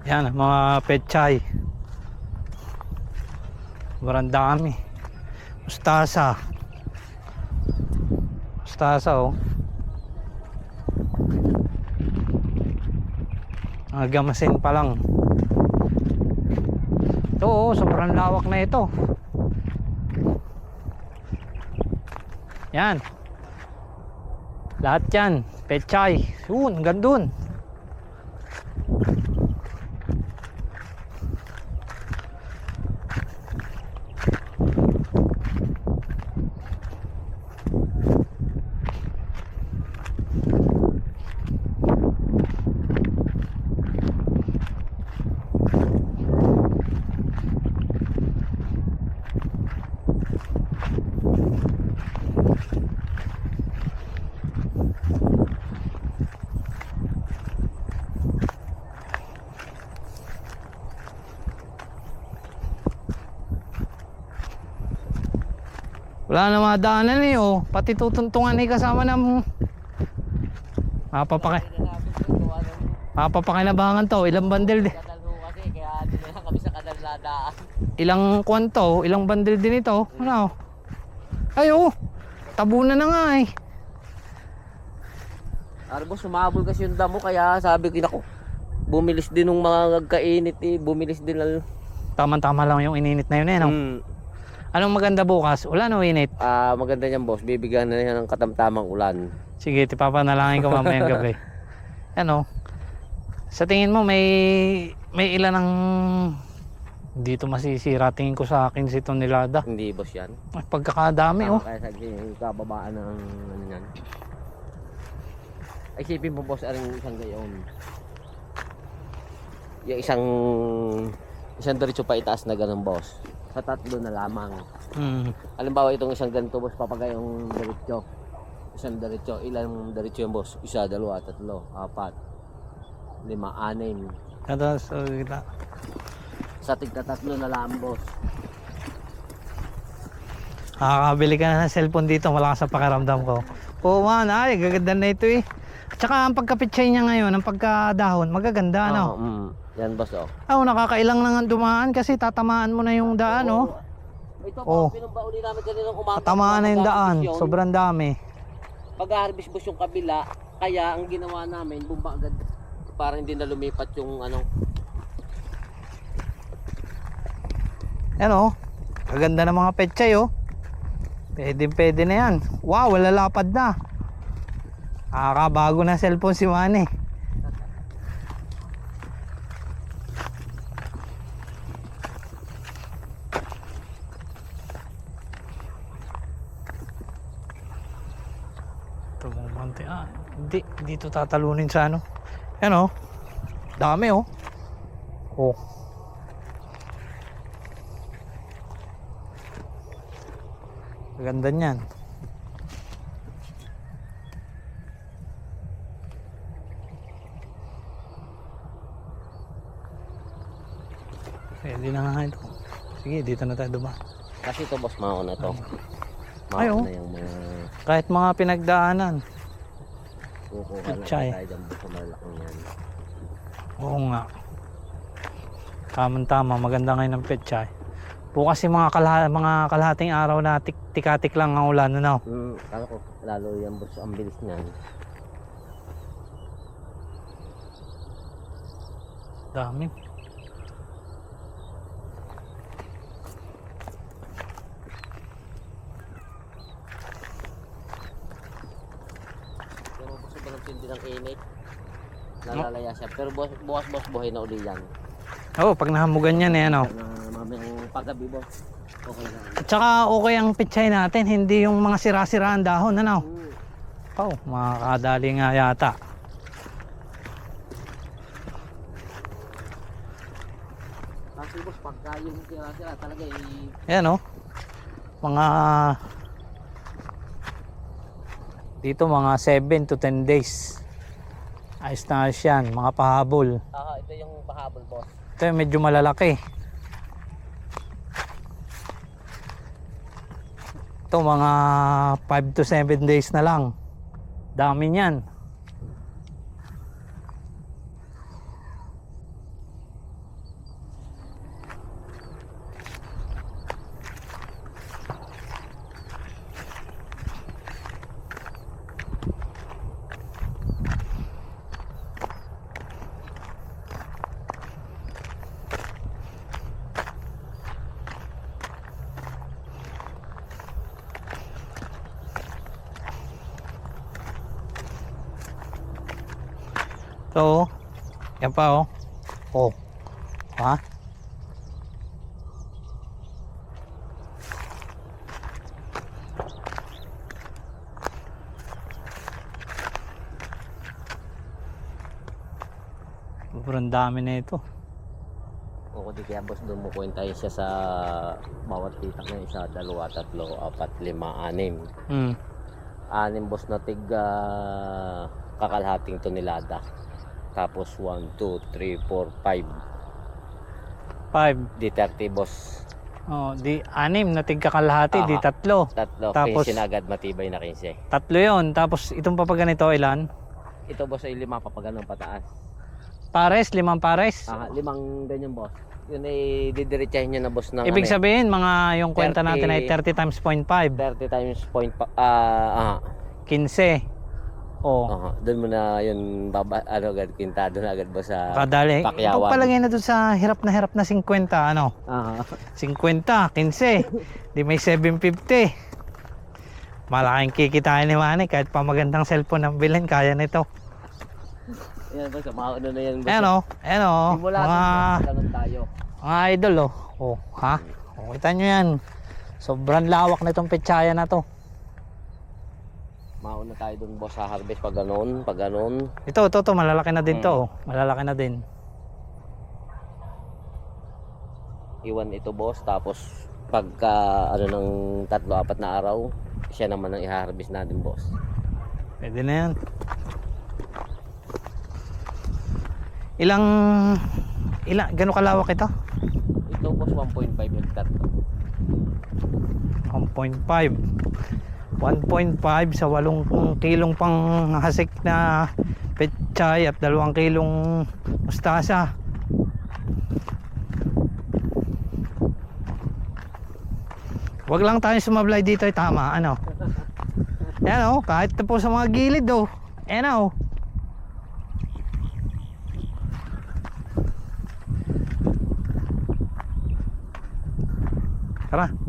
Yan, mga pechay. Sobrang dami. Mustasa. Mustasa oh. Gamasin pa lang. Ito oh, sobrang lawak na ito. Yan. Lahat yan, pechay. Yun, gandun. Wala na madaanan eh oh. Pati tutuntungan eh kasama ng mapapakinabangan to. Ilang bandel din. Ilang kwanto, ilang bandel din ito. Ano? Ay oh. Tabunan na nga eh. Arbo, sumabol kasi yung damo kaya sabi ko nako. Bumilis din ng mga nagkainit eh. Bumilis din. Tama-tama lang yung ininit na yun eh no? Anong maganda bukas? Ulan o init? Maganda niyan boss, bibigyan na niya ng katamtamang ulan. Sige, tipapanalangin ko mamayang gabi. Ano? Sa tingin mo may ilan ang dito masisira tingin ko sa akin si tonelada? Hindi boss yan. Ay, pagkakadami oh. Kaya sabi yung kababaan ng ano yan. Isipin mo boss, aring isang gayon. Yung isang diretso pa itaas na ganun boss. Sa tatlo na lamang. Halimbawa itong isang ganito boss, papagayong diretso. Isang diretso, ilang diretso yung boss? Isa, dalawa, tatlo, apat, lima, anim. Kada so kita. Sa tigta-tatlo na lang boss. Nakakabili ka na ng cellphone dito, malakas sa pakiramdam ko. Oo man, ay gaganda na ito eh. Tsaka ang pagkapitsay niya ngayon, ang pagkadahon, magaganda ano? Yan boss oh. Nakakailang lang ang dumaan kasi tatamaan mo na yung daan oh. Ito po, pinumbauli namin kaninang umaga. Tatamaan na yung daan, sobrang dami. Pag-harvest boss yung kabila, kaya ang ginawa namin, bumba agad para hindi na lumipat yung ano. Yan oh, kaganda ng mga pechay oh. Pwede na yan. Wow, wala lapad na. Bago na cellphone si Manny. Ito mga bante. Hindi, dito tatalunin sa ano. Yan oh. Dami oh. Oh. Ganda niyan. Pwede na nga ito. Sige, dito na tayo dumaan. Kasi ito boss, mauna to. Ay, oh. Mauna yung mga Kahit mga pinagdaanan. kukuha na Pechay. tayo dyan boss sa malalaking yan. Oo nga. Tama-tama, maganda ngayon ng pechay. Bukas yung mga kalahating araw na tikatik lang ang ulan, ano? Kala ko, lalo yan boss, ang bilis niyan. Dami. Pero boss, sobrang tindi ng init. Nalalaya siya. Pero bukas boss, buhay na uli yan. Oo, pag nahamugan yan eh, ano? Mamayang paggabi boss, okay na. At saka okay ang pechay natin, hindi yung mga sira-sira ang dahon, ano? Oh, makakadali nga yata. Kasi boss, pagka yung sira-sira talaga Ayan oh. Mga dito mga 7 to 10 days. Ayos na ayos yan, mga pahabol. ito yung pahabol boss. Ito yung medyo malalaki. Ito mga 5 to 7 days na lang. Dami niyan. So, yan pa oh. Oh. Ha? Sobrang dami na ito. O di kaya boss, doon mo kwenta siya sa bawat pitak na isa, 2, 3, 4, 5, 6. Hmm. 6 boss na tig kakalahating tonelada. Tapos 1, 2, 3, 4, 5. 5. Di 30 boss. Oh, di 6 na tigkakalahati, di Aha. 3. Tatlo, Tapos- 15 na agad, matibay na 15. 3 'yon. Tapos itong papaganito ilan? Ito boss ay 5 papaganong pataas. Pares, 5 pares. 5 ganyan boss. Yun ay didiretsahin niya na boss ng Ibig ano, sabihin mga yung kwenta 30 natin ay 30 times 0.5, 30 times point 15. Oh. doon mo na yun agad kwintado na agad boss sa Kadali. Pakyawan. Pagpalagay na doon sa hirap na 50, ano? 50, 15. Di may 750. Malaking kikitain ni Manny kahit pa magandang cellphone ang bilhin, kaya nito. Yan boss, mauna na yan boss. Ayan o. Simula Mga, doon, ganun tayo. mga idol o. Oh, ha? O, kita nyo yan. Sobrang lawak na itong petsaya na to. Mauna tayo doon boss sa harvest pag ganun. Ito, malalaki na din to. Oh. Malalaki na din. Iwan ito boss, tapos pagka ng 3-4 na araw, siya naman ang i-harvest natin boss. Pwede na yan. Gano'ng kalawak ito? Ito boss 1.5 hectare to. 1.5 sa 8 kilong pang hasik na pechay at 2 kilong mustasa. Wag lang tayo sumablay dito, ay tama, ano? Yan o, kahit po sa mga gilid o. Yan o. Tara.